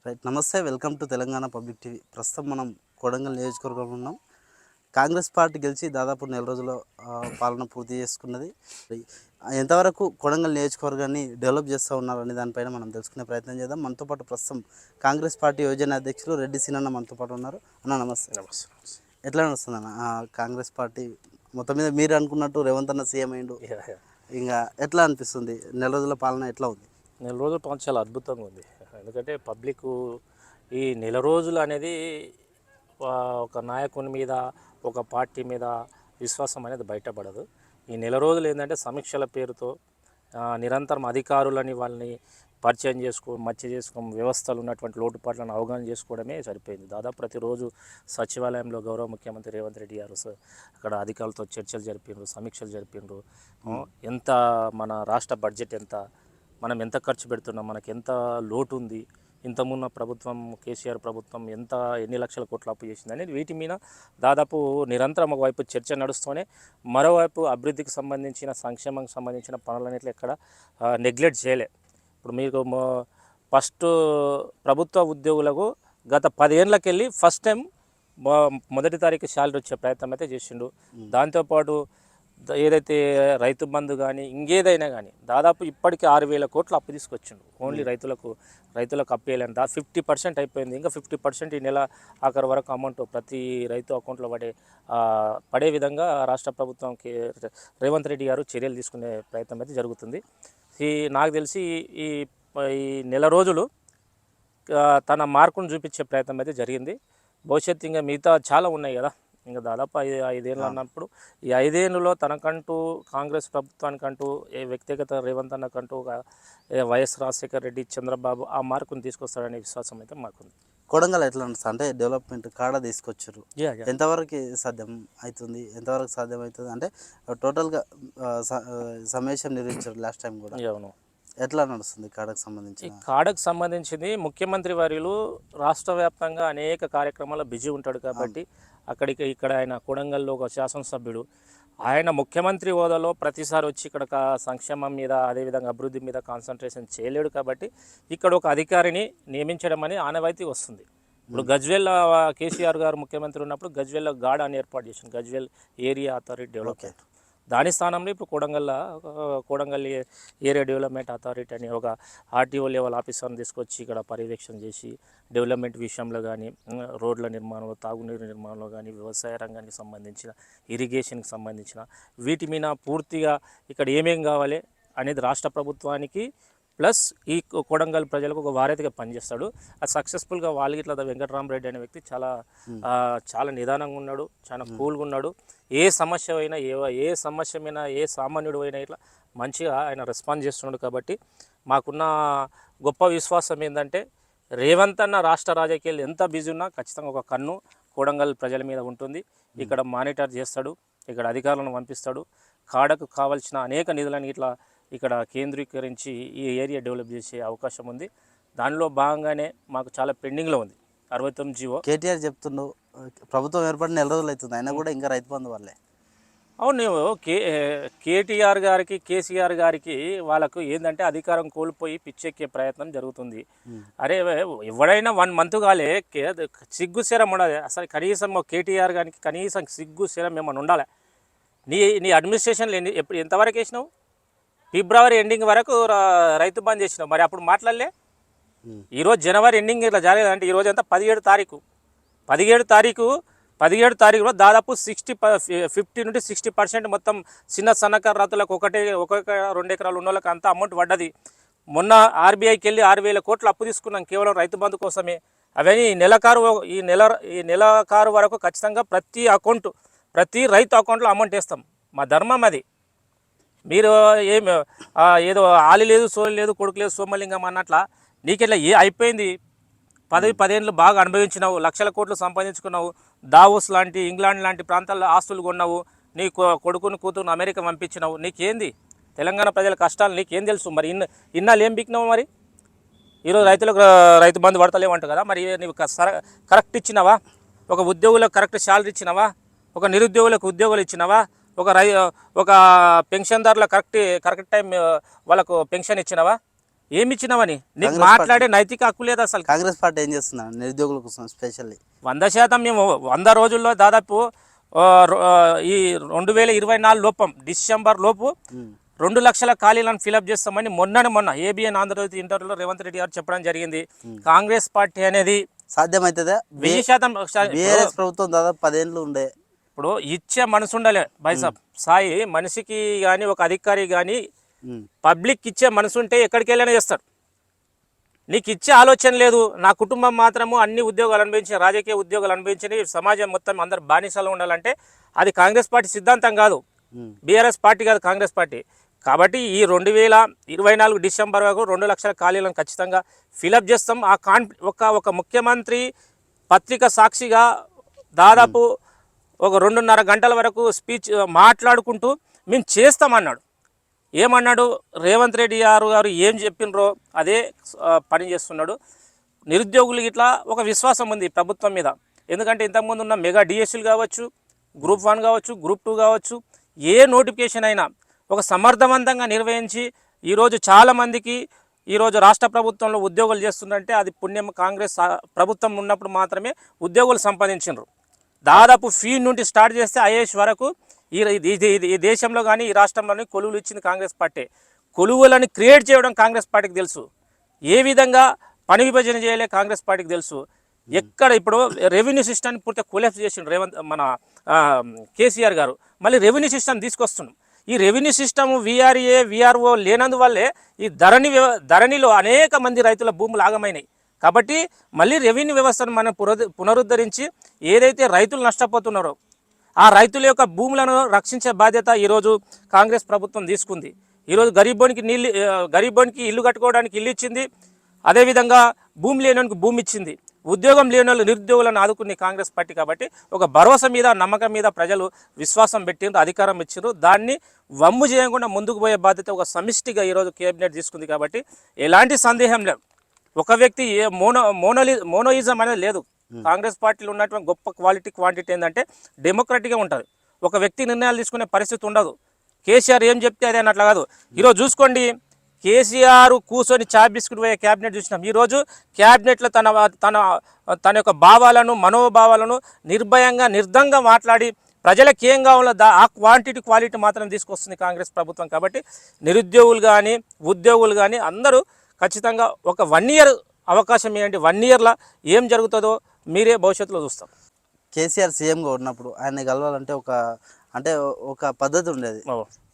Right. నమస్తే, welcome to Telangana public TV. ప్రస్తుతం మనం కొడంగల్ నియోజకవర్గంలో ఉన్నాం. కాంగ్రెస్ పార్టీ గెలిచి దాదాపు నెల రోజుల్లో పాలన పూర్తి చేసుకున్నది. ఎంతవరకు కొడంగల్ నియోజకవర్గాన్ని డెవలప్ చేస్తూ ఉన్నారనే దానిపైన మనం తెలుసుకునే ప్రయత్నం చేద్దాం. మనతో పాటు ప్రస్తుతం కాంగ్రెస్ పార్టీ యోజన అధ్యక్షులు రెడ్డి సీనన్న మనతో పాటు ఉన్నారు. అన్న నమస్తే. నమస్తే. ఎట్లా నడుస్తుంది అన్న కాంగ్రెస్ పార్టీ? మొత్తం మీద మీరు అనుకున్నట్టు రేవంత్ అన్న సీఎం అయిండు, ఇంకా ఎట్లా అనిపిస్తుంది? నెల రోజుల పాలన ఎట్లా ఉంది? నెల రోజుల పాలన చాలా అద్భుతంగా ఉంది. ఎందుకంటే పబ్లిక్ ఈ నెల రోజులు అనేది ఒక నాయకుని మీద, ఒక పార్టీ మీద విశ్వాసం అనేది బయటపడదు. ఈ నెల రోజులు ఏంటంటే సమీక్షల పేరుతో నిరంతరం అధికారులని వాళ్ళని పరిచయం మచ్చ వ్యవస్థలు ఉన్నటువంటి లోటుపాట్లను అవగాహన చేసుకోవడమే సరిపోయింది. దాదాపు ప్రతిరోజు సచివాలయంలో గౌరవ ముఖ్యమంత్రి రేవంత్ రెడ్డి గారు అక్కడ అధికారులతో చర్చలు జరిపిండ్రు, సమీక్షలు జరిపిండ్రు. ఎంత మన రాష్ట్ర బడ్జెట్ ఎంత, మనం ఎంత ఖర్చు పెడుతున్నాం, మనకి ఎంత లోటు ఉంది, ఇంతకుమున్న ప్రభుత్వం కేసీఆర్ ప్రభుత్వం ఎన్ని లక్షల కోట్ల అప్పు చేసింది అనేది వీటి మీద దాదాపు నిరంతరం ఒకవైపు చర్చ నడుస్తూనే మరోవైపు అభివృద్ధికి సంబంధించిన, సంక్షేమానికి సంబంధించిన పనులన్నింటిలో ఎక్కడ నెగ్లెక్ట్ చేయలే. ఇప్పుడు మీకు ఫస్ట్ ప్రభుత్వ ఉద్యోగులకు గత 10 ఏళ్ళకెళ్ళి ఫస్ట్ టైం మొదటి తారీఖు శాలరీ వచ్చే ప్రయత్నం అయితే చేసిండు. దాంతోపాటు ఏదైతే రైతు బంధు కానీ ఇంకేదైనా కానీ దాదాపు ఇప్పటికీ 6,000 కోట్లు అప్పు తీసుకొచ్చిండు. ఓన్లీ రైతులకు అప్పు వేయాలని 50% అయిపోయింది. ఇంకా 50% ఈ నెల ఆఖరి వరకు అమౌంట్ ప్రతి రైతు అకౌంట్లో పడే విధంగా రాష్ట్ర ప్రభుత్వంకి రేవంత్ రెడ్డి గారు చర్యలు తీసుకునే ప్రయత్నం అయితే జరుగుతుంది. నాకు తెలిసి ఈ నెల రోజులు తన మార్కును చూపించే ప్రయత్నం అయితే జరిగింది. భవిష్యత్తు ఇంకా మిగతా చాలా ఉన్నాయి కదా, ఇంకా దాదాపు 5 ఏళ్ళు అన్నప్పుడు ఈ 5 ఏళ్ళలో తనకంటూ, కాంగ్రెస్ ప్రభుత్వానికంటూ, వ్యక్తిగత రేవంత్ అన్నకంటూ వైఎస్ రాజశేఖర రెడ్డి, చంద్రబాబు ఆ మార్కును తీసుకొస్తాడనే విశ్వాసం అయితే మాకుంది. కొడంగల్ ఎట్లా ఉంటుంది అంటే డెవలప్మెంట్ కాడ తీసుకొచ్చారు, ఎంతవరకు సాధ్యం అవుతుంది, ఎంతవరకు సాధ్యం అవుతుంది అంటే టోటల్గా సమావేశం నిర్వహించారు లాస్ట్ టైం కూడా. అవును. ఎట్లా నడుస్తుంది కాడకు సంబంధించి? కాడకు సంబంధించింది ముఖ్యమంత్రి వర్యులు రాష్ట్ర వ్యాప్తంగా అనేక కార్యక్రమాల్లో బిజీ ఉంటాడు కాబట్టి ఇక్కడ ఆయన కొడంగల్లో ఒక శాసనసభ్యుడు, ఆయన ముఖ్యమంత్రి హోదాలో ప్రతిసారి వచ్చి ఇక్కడ సంక్షేమం మీద, అదేవిధంగా అభివృద్ధి మీద కాన్సన్ట్రేషన్ చేయలేడు కాబట్టి ఇక్కడ ఒక అధికారిని నియమించడం అని ఆనవాయితీ వస్తుంది. ఇప్పుడు గజ్వేల్ కేసీఆర్ గారు ముఖ్యమంత్రి ఉన్నప్పుడు గజ్వేల్లో గాడ్ అని ఏర్పాటు చేసింది, గజ్వేల్ ఏరియా అథారిటీ డెవలప్మెంట్. దాని స్థానంలో ఇప్పుడు కొడంగల్ ఏరియా డెవలప్మెంట్ అథారిటీ అని ఒక ఆర్టీఓ లెవెల్ ఆఫీసర్ని తీసుకొచ్చి ఇక్కడ పర్యవేక్షణ చేసి డెవలప్మెంట్ విషయంలో కానీ, రోడ్ల నిర్మాణంలో, తాగునీరు నిర్మాణంలో కానీ, వ్యవసాయ రంగానికి సంబంధించిన, ఇరిగేషన్కి సంబంధించిన వీటి మీద పూర్తిగా ఇక్కడ ఏమేం కావాలి అనేది రాష్ట్ర ప్రభుత్వానికి ప్లస్ ఈ కొడంగల్ ప్రజలకు ఒక వారధిగా పనిచేస్తాడు. అది సక్సెస్ఫుల్గా ఇట్లా వెంకటరామరెడ్డి అనే వ్యక్తి చాలా నిదానంగా ఉన్నాడు, చాలా కూల్గా ఉన్నాడు. ఏ సమస్య అయినా, ఏ సమస్య మీద ఏ సామాన్యుడు అయినా ఇట్లా మంచిగా ఆయన రెస్పాన్స్ చేస్తున్నాడు. కాబట్టి మాకున్న గొప్ప విశ్వాసం ఏంటంటే రేవంత్ అన్న రాష్ట్ర రాజకీయాలు ఎంత బిజీ ఉన్నా ఖచ్చితంగా ఒక కన్ను కొడంగల్ ప్రజల మీద ఉంటుంది. ఇక్కడ మానిటర్ చేస్తాడు, ఇక్కడ అధికారులను పంపిస్తాడు, కాడకు కావాల్సిన అనేక నిధులను ఇక్కడ కేంద్రీకరించి ఈ ఏరియా డెవలప్ చేసే అవకాశం ఉంది. దానిలో భాగంగానే మాకు చాలా పెండింగ్లో ఉంది 69 జీవో. కేటీఆర్ చెప్తున్నావు ప్రభుత్వం ఏర్పడిన నెల రోజులు అవుతుంది, అయినా కూడా ఇంకా రైతు బంధు వల్లే. అవును, కేటీఆర్ గారికి, కేసీఆర్ గారికి వాళ్ళకు ఏంటంటే అధికారం కోల్పోయి పిచ్చెక్కే ప్రయత్నం జరుగుతుంది. అరే ఎవడైనా 1 మంత్ కాలే సిగ్గు శరం ఉండాలి అసలు. కనీసం కేటీఆర్ గారికి కనీసం సిగ్గు శరం ఏమన్నా ఉండాలి. నీ అడ్మినిస్ట్రేషన్లో ఎంతవరకు వేసినావు? ఫిబ్రవరి ఎండింగ్ వరకు రైతు బంద్ చేసినావు, మరి అప్పుడు మాట్లాడలే. ఈరోజు జనవరి ఎండింగ్ ఇట్లా జరగదంటే ఈరోజు ఎంత 17 తారీఖు. 17 తారీఖులో దాదాపు 50 నుండి 60% మొత్తం చిన్న సన్నకారు రైతులకు 1-2 ఎకరాలు ఉన్న వాళ్ళకి అంత అమౌంట్ పడ్డది. మొన్న ఆర్బీఐకి వెళ్ళి 6,000 కోట్లు అప్పు తీసుకున్నాం కేవలం రైతు బంధు కోసమే. అవన్నీ ఈ నెలకారు వరకు ఖచ్చితంగా ప్రతి రైతు అకౌంట్లో అమౌంట్ వేస్తాం. మా ధర్మం అది. మీరు ఏదో ఆలి లేదు, సోలి లేదు, కొడుకు లేదు, సోమలింగం అన్నట్ల నీకెట్లా అయిపోయింది. 10 ఏళ్ళు బాగా అనుభవించినావు, లక్షల కోట్లు సంపాదించుకున్నావు, దావోస్ లాంటి, ఇంగ్లాండ్ లాంటి ప్రాంతాల్లో ఆస్తులు కొన్నావు, నీ కొడుకుని కూతురుని అమెరికా పంపించినావు. నీకేంది తెలంగాణ ప్రజల కష్టాలు నీకేం తెలుసు? మరి ఇన్నాళ్ళు ఏం బిక్కినావు? మరి ఈరోజు రైతు బంధు పడతలేమంట కదా, మరి నీవు కరెక్ట్ ఇచ్చినావా? ఒక ఉద్యోగులకు కరెక్ట్ శాలరీ ఇచ్చినావా? ఒక నిరుద్యోగులకు ఉద్యోగాలు ఇచ్చినావా? ఒక పెన్షన్దారుల కరెక్ట్ టైం వాళ్ళకు పెన్షన్ ఇచ్చినావా? ఏమి ఇచ్చినావని నీకు కాంగ్రెస్ మాట్లాడే నైతిక హక్కు లేదు అసలు. కాంగ్రెస్ పార్టీ ఏం చేస్తున్నారు నిరుద్యోగుల కోసం స్పెషల్లీ? 100% మేము 100 రోజుల్లో దాదాపు ఆ, రొ- ఆ, ఈ 2024 లోపం డిసెంబర్ లోపు 2 లక్షల ఖాళీలను ఫిలప్ చేస్తామని మొన్న ఏబిఎన్ ఆంధ్రజ్యోతి ఇంటర్వ్యూలో రేవంత్ రెడ్డి గారు చెప్పడం జరిగింది. కాంగ్రెస్ పార్టీ అనేది సాధ్యమవుతుందా? 1000%. బీఆర్ఎస్ ప్రభుత్వం దాదాపు 10 ఏళ్ళు ఉండే. ఇప్పుడు ఇచ్చే మనసు ఉండాలి బైసాబ్ సాయి. మనిషికి కానీ ఒక అధికారి కానీ ఉమ్, పబ్లిక్ ఇచ్చే మనసు ఉంటే ఎక్కడికి వెళ్ళైనా చేస్తాడు. నీకు ఇచ్చే ఆలోచన లేదు. నా కుటుంబం మాత్రము అన్ని ఉద్యోగాలు అనుభవించి, రాజకీయ ఉద్యోగాలు అనుభవించి సమాజం మొత్తం అందరు బానిసలు ఉండాలంటే అది కాంగ్రెస్ పార్టీ సిద్ధాంతం కాదు, బీఆర్ఎస్ పార్టీ కాదు, కాంగ్రెస్ పార్టీ. కాబట్టి ఈ 2024 డిసెంబర్ వరకు 2 లక్షల ఖాళీలను ఖచ్చితంగా ఫిలప్ చేస్తాం. ఆ ఒక ముఖ్యమంత్రి పత్రిక సాక్షిగా దాదాపు ఒక 2.5 గంటల వరకు స్పీచ్ మాట్లాడుకుంటూ మేము చేస్తామన్నాడు. ఏమన్నాడు? రేవంత్ రెడ్డి గారు ఏం చెప్పినరో అదే పని చేస్తున్నాడు. నిరుద్యోగులు ఇట్లా ఒక విశ్వాసం ఉంది ప్రభుత్వం మీద. ఎందుకంటే ఇంతకుముందు ఉన్న మెగా డిఎస్సీలు కావచ్చు, గ్రూప్ 1 కావచ్చు, గ్రూప్ 2 కావచ్చు, ఏ నోటిఫికేషన్ అయినా ఒక సమర్థవంతంగా నిర్వహించి ఈరోజు చాలామందికి ఈరోజు రాష్ట్ర ప్రభుత్వంలో ఉద్యోగాలు చేస్తుందంటే అది పుణ్యం కాంగ్రెస్ ప్రభుత్వం ఉన్నప్పుడు మాత్రమే ఉద్యోగులు సంపాదించారు. దాదాపు ఫీ నుండి స్టార్ట్ చేస్తే ఐఏఎస్ వరకు ఈ దేశంలో కానీ ఈ రాష్ట్రంలోని కొలువులు ఇచ్చింది కాంగ్రెస్ పార్టీ. కొలువులను క్రియేట్ చేయడం కాంగ్రెస్ పార్టీకి తెలుసు. ఏ విధంగా పని విభజన చేయలే కాంగ్రెస్ పార్టీకి తెలుసు. ఎక్కడ ఇప్పుడు రెవెన్యూ సిస్టమ్ని పూర్తిగా కొలాప్స్ చేసిండు మన కేసీఆర్ గారు. మళ్ళీ రెవెన్యూ సిస్టమ్ తీసుకొస్తున్నాం. ఈ రెవెన్యూ సిస్టమ్ విఆర్ఏ విఆర్ఓ లేనందువల్లే ఈ ధరణిలో అనేక మంది రైతుల భూములు ఆగమైనాయి. కాబట్టి మళ్ళీ రెవెన్యూ వ్యవస్థను మనం పునరుద్ధరించి ఏదైతే రైతులు నష్టపోతున్నారో ఆ రైతుల యొక్క భూములను రక్షించే బాధ్యత ఈరోజు కాంగ్రెస్ ప్రభుత్వం తీసుకుంది. ఈరోజు గరీబోనికి ఇల్లు కట్టుకోవడానికి ఇల్లు ఇచ్చింది. అదేవిధంగా భూమి లేనోనికి భూమి ఇచ్చింది. ఉద్యోగం లేని వాళ్ళు నిరుద్యోగులను ఆదుకునే కాంగ్రెస్ పార్టీ. కాబట్టి ఒక భరోసా మీద నమ్మకం మీద ప్రజలు విశ్వాసం పెట్టిండ్రు, అధికారం ఇచ్చిండ్రు. దాన్ని వమ్ము చేయకుండా ముందుకు పోయే బాధ్యత ఒక సమిష్టిగా ఈరోజు కేబినెట్ తీసుకుంది. కాబట్టి ఎలాంటి సందేహం లేదు. ఒక వ్యక్తి మోనోయిజం అనేది లేదు. కాంగ్రెస్ పార్టీలో ఉన్నటువంటి గొప్ప క్వాంటిటీ ఏంటంటే డెమోక్రటిక్గా ఉంటుంది. ఒక వ్యక్తి నిర్ణయాలు తీసుకునే పరిస్థితి ఉండదు. కేసీఆర్ ఏం చెప్తే అదే అన్నట్లు కాదు. ఈరోజు చూసుకోండి, కేసీఆర్ కూర్చొని చా బిస్కుట్ పోయే క్యాబినెట్ చూసినాం. ఈరోజు క్యాబినెట్లో తన యొక్క భావాలను మనోభావాలను నిర్భయంగా నిర్దంగా మాట్లాడి ప్రజలకు ఏం కావాలో ఆ క్వాలిటీ మాత్రం తీసుకొస్తుంది కాంగ్రెస్ ప్రభుత్వం. కాబట్టి నిరుద్యోగులు కానీ ఉద్యోగులు కానీ అందరూ ఖచ్చితంగా ఒక 1 ఇయర్ అవకాశం ఏంటి, 1 ఇయర్లో ఏం జరుగుతుందో మీరే భవిష్యత్తులో చూస్తాం. కేసీఆర్ సీఎంగా ఉన్నప్పుడు ఆయన కలవాలంటే ఒక పద్ధతి ఉండేది.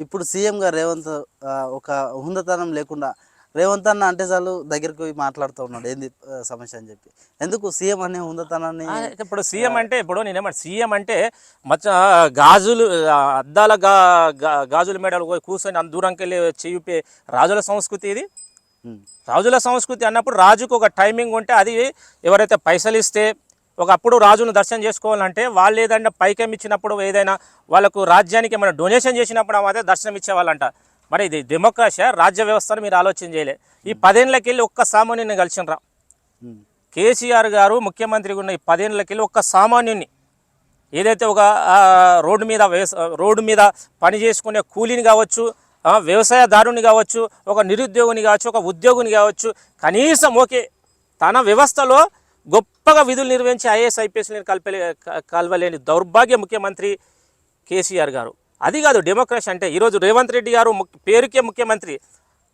ఇప్పుడు సీఎంగా రేవంత్ ఒక హుందతనం లేకుండా రేవంత్ అన్న అంటే చాలు దగ్గరికి పోయి మాట్లాడుతూ ఉన్నాడు ఏంది సమస్య అని చెప్పి. ఎందుకు సీఎం అనే హుందతనాన్ని? ఇప్పుడు సీఎం అంటే ఇప్పుడు నేనేమంటే సీఎం అంటే గాజులు అద్దాల గాజుల మేడలు కూర్చొని అంత దూరంకి వెళ్ళి చేయుపే రాజుల సంస్కృతి ఇది. రాజుల సంస్కృతి అన్నప్పుడు రాజుకు ఒక టైమింగ్ ఉంటే అది ఎవరైతే పైసలు ఇస్తే ఒకప్పుడు రాజును దర్శనం చేసుకోవాలంటే వాళ్ళు ఏదైనా పైకం ఇచ్చినప్పుడు ఏదైనా వాళ్ళకు రాజ్యానికి ఏమైనా డొనేషన్ చేసినప్పుడు అదే దర్శనం ఇచ్చేవాళ్ళంట. మరి ఇది డెమోక్రసీ రాజ్య వ్యవస్థను మీరు ఆలోచన చేయలే. ఈ 10 ఏళ్ళకి వెళ్ళి ఒక్క సామాన్యుని కలిసినరా? కేసీఆర్ గారు ముఖ్యమంత్రిగా ఉన్న ఈ 10 ఏళ్ళకి వెళ్ళి ఒక్క సామాన్యుని ఏదైతే ఒక రోడ్డు మీద పని చేసుకునే కూలీని కావచ్చు, వ్యవసాయదారుని కావచ్చు, ఒక నిరుద్యోగిని కావచ్చు, ఒక ఉద్యోగిని కావచ్చు, కనీసం ఓకే తన వ్యవస్థలో గొప్పగా విధులు నిర్వహించి ఐఏఎస్ ఐపీఎస్ని కలవలేని దౌర్భాగ్య ముఖ్యమంత్రి కేసీఆర్ గారు. అది కాదు డెమోక్రసీ అంటే. ఈరోజు రేవంత్ రెడ్డి గారు పేరుకే ముఖ్యమంత్రి.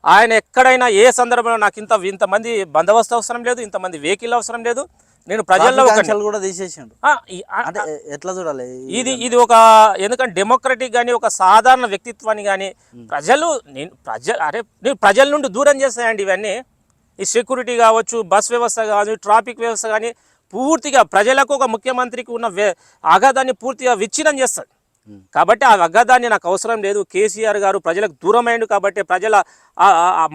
ఆయన ఎక్కడైనా ఏ సందర్భంలో నాకు ఇంతమంది బందోబస్తు అవసరం లేదు, ఇంతమంది వెహికల్ అవసరం లేదు, నేను ప్రజల్లో కూడా తీసేసాడు. ఎట్లా చూడాలి ఇది ఒక ఎందుకంటే డెమోక్రటిక్ కానీ ఒక సాధారణ వ్యక్తిత్వాన్ని కానీ నేను ప్రజల నుండి దూరం చేస్తాయండి ఇవన్నీ. ఈ సెక్యూరిటీ కావచ్చు, బస్ వ్యవస్థ కావచ్చు, ట్రాఫిక్ వ్యవస్థ కానీ పూర్తిగా ప్రజలకు ఒక ముఖ్యమంత్రికి ఉన్న అగాధాన్ని పూర్తిగా విచ్ఛిన్నం చేస్తుంది. కాబట్టి ఆ అగాధాన్ని నాకు అవసరం లేదు. కేసీఆర్ గారు ప్రజలకు దూరమైండు కాబట్టి ప్రజల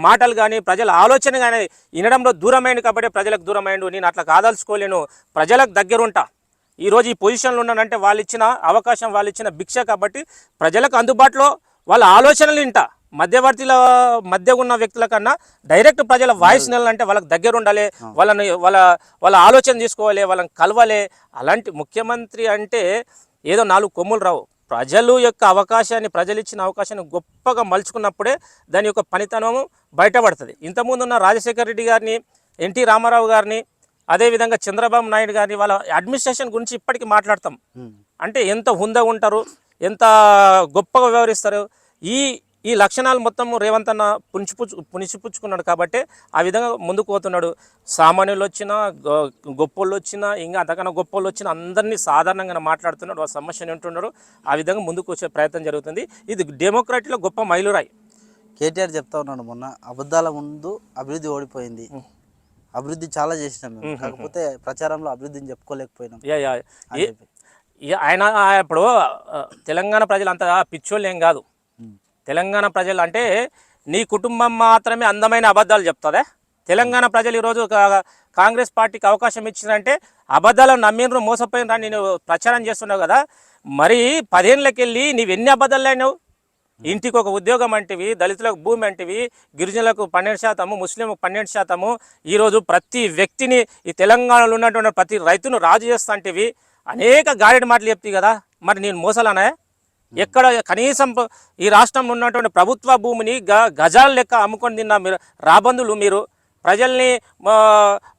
మాటలు కానీ ప్రజల ఆలోచన కానీ వినడంలో దూరమైండు కాబట్టి ప్రజలకు దూరమైండు. నేను అట్లా కాదలుచుకోలేను, ప్రజలకు దగ్గరుంటా. ఈరోజు ఈ పొజిషన్లో ఉన్నానంటే వాళ్ళు ఇచ్చిన అవకాశం, వాళ్ళు ఇచ్చిన భిక్ష. కాబట్టి ప్రజలకు అందుబాటులో వాళ్ళ ఆలోచనలు వింటా. మధ్యవర్తిల మధ్య ఉన్న వ్యక్తుల కన్నా డైరెక్ట్ ప్రజల వాయిస్ నెలంటే వాళ్ళకి దగ్గర ఉండాలి, వాళ్ళ ఆలోచన తీసుకోవాలి, వాళ్ళని కలవాలి. అలాంటి ముఖ్యమంత్రి అంటే ఏదో 4 కొమ్ములు రావు, ప్రజలు యొక్క అవకాశాన్ని, ప్రజలు ఇచ్చిన అవకాశాన్ని గొప్పగా మలుచుకున్నప్పుడే దాని యొక్క పనితనము బయటపడుతుంది. ఇంతకుముందు ఉన్న రాజశేఖర రెడ్డి గారిని, ఎన్టీ రామారావు గారిని, అదేవిధంగా చంద్రబాబు నాయుడు గారిని వాళ్ళ అడ్మినిస్ట్రేషన్ గురించి ఇప్పటికీ మాట్లాడతాం. అంటే ఎంత హుందాగా ఉంటారు, ఎంత గొప్పగా వ్యవహరిస్తారు. ఈ లక్షణాలు మొత్తం రేవంత్ అన్న పుణిచిపుచ్చుకున్నాడు కాబట్టి ఆ విధంగా ముందుకు పోతున్నాడు. సామాన్యులు వచ్చినా, గొప్పోళ్ళు వచ్చినా, ఇంకా అంతకన్నా గొప్పోళ్ళు వచ్చినా అందరినీ సాధారణంగా మాట్లాడుతున్నాడు, ఆ సమస్యను వింటున్నాడు. ఆ విధంగా ముందుకు వచ్చే ప్రయత్నం జరుగుతుంది. ఇది డెమోక్రసీలో గొప్ప మైలురాయి. కేటీఆర్ చెప్తా ఉన్నాడు, మొన్న అబద్ధాల ముందు అభివృద్ధి ఓడిపోయింది, అభివృద్ధి చాలా చేసినాం మేము, కాకపోతే ప్రచారంలో అభివృద్ధిని చెప్పుకోలేకపోయినాం. ఆయన ఇప్పుడు తెలంగాణ ప్రజలు అంత పిచ్చోళ్ళు ఏం కాదు. తెలంగాణ ప్రజలు అంటే నీ కుటుంబం మాత్రమే అందమైన అబద్ధాలు చెప్తుందే. తెలంగాణ ప్రజలు ఈరోజు కాంగ్రెస్ పార్టీకి అవకాశం ఇచ్చిందంటే అబద్ధాలను నమ్మినరు, మోసపోయినరు నేను ప్రచారం చేస్తున్నావు కదా. మరి 10 ఏళ్ళకెళ్ళి నీవు ఎన్ని అబద్ధాలు అయినావు? ఇంటికి ఒక ఉద్యోగం అంటివి, దళితులకు భూమి అంటివి, గిరిజనులకు 12%, ముస్లింలకు 12%, ఈరోజు ప్రతి వ్యక్తిని ఈ తెలంగాణలో ఉన్నటువంటి ప్రతి రైతును రాజు చేస్తా అంటివి, అనేక గారెడి మాటలు చెప్తాయి కదా. మరి నేను మోసలానే? ఎక్కడ కనీసం ఈ రాష్ట్రంలో ఉన్నటువంటి ప్రభుత్వ భూమిని గజాల లెక్క అమ్ముకొని తిన్న మీరు రాబందులు, మీరు